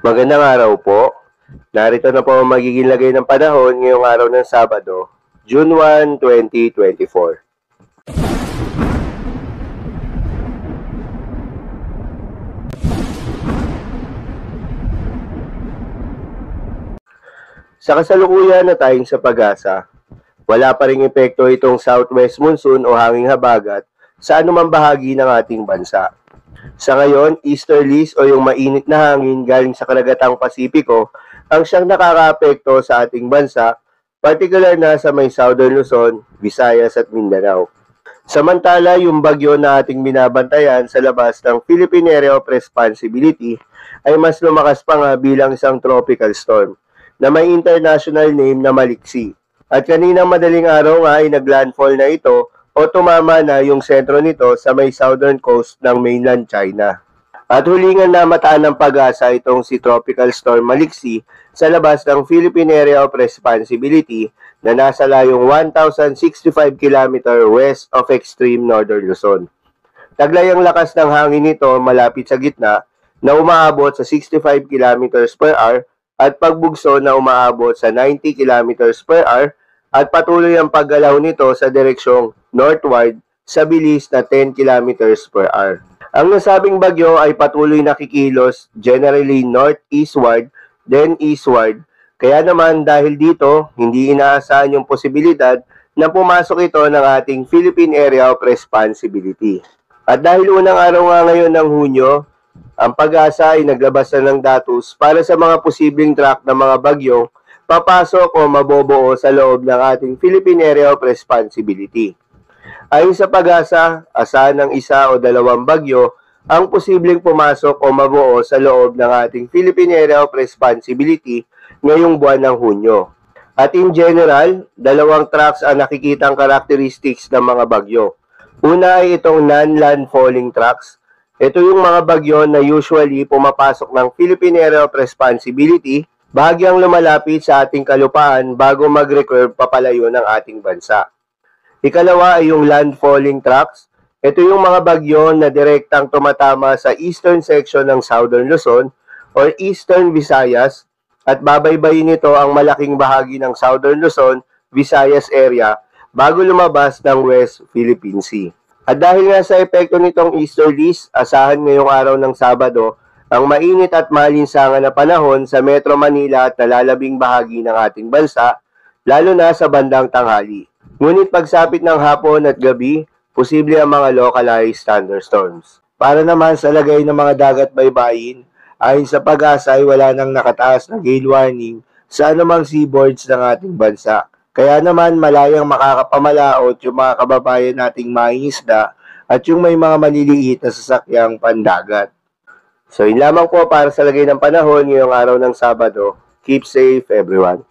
Magandang araw po. Narito na po ang magiging lagay ng panahon ngayong araw ng Sabado, June 1, 2024. Sa kasalukuyan na tayong sa pag-asa, wala pa ring epekto itong southwest monsoon o hanging habagat sa anumang bahagi ng ating bansa. Sa ngayon, easterlies o yung mainit na hangin galing sa karagatang Pasipiko ang siyang nakakaapekto sa ating bansa, particular na sa may Southern Luzon, Visayas at Mindanao. Samantala, yung bagyo na ating binabantayan sa labas ng Philippine Area of Responsibility ay mas lumakas pa nga bilang isang tropical storm na may international name na Maliksi. At kaninang madaling araw nga ay naglandfall na ito o tumama na yung sentro nito sa may southern coast ng mainland China. At hulingan na mataan ng pag-asa itong si Tropical Storm Maliksi sa labas ng Philippine Area of Responsibility na nasa layong 1,065 km west of extreme northern Luzon. Taglay ang lakas ng hangin nito malapit sa gitna na umaabot sa 65 km per hour at pagbugso na umaabot sa 90 km per hour at patuloy ang paggalaw nito sa direksyong northward sa bilis na 10 km per hour. Ang nasabing bagyo ay patuloy na kikilos generally northeastward then eastward. Kaya naman dahil dito, hindi inaasahan yung posibilidad na pumasok ito ng ating Philippine Area of Responsibility. At dahil unang araw nga ngayon ng Hunyo, ang pag-asa ay naglabas na ng datos para sa mga posibleng track ng mga bagyong papasok o mabobuo sa loob ng ating Philippine Area of Responsibility. Ayon sa pag-asa, asahan ng isa o dalawang bagyo ang posibleng pumasok o mabuo sa loob ng ating Philippine Area of Responsibility ngayong buwan ng Hunyo. At in general, dalawang tracks ang nakikitang characteristics ng mga bagyo. Una ay itong non-landfalling tracks. Ito yung mga bagyo na usually pumapasok ng Philippine Area of Responsibility bahagyang lumalapit sa ating kalupaan bago mag-recurve papalayo ng ating bansa. Ikalawa ay yung landfalling tracks. Ito yung mga bagyo na direktang tumatama sa eastern section ng Southern Luzon or Eastern Visayas at babaybayin nito ang malaking bahagi ng Southern Luzon, Visayas area bago lumabas ng West Philippine Sea. At dahil nga sa epekto nitong easterlies, asahan ngayong araw ng Sabado ang mainit at malinsangan na panahon sa Metro Manila at nalalabing bahagi ng ating bansa, lalo na sa bandang tanghali. Ngunit pagsapit ng hapon at gabi, posible ang mga localized thunderstorms. Para naman sa lagay ng mga dagat baybayin, ayon sa pag-asa ay wala nang nakataas na gale warning sa anumang seaboards ng ating bansa. Kaya naman malayang makakapamalaot yung mga kababayan nating mangingisda at yung may mga maliliit na sasakyang pandagat. So, yun lamang po para sa lagay ng panahon ngayong araw ng Sabado. Keep safe, everyone.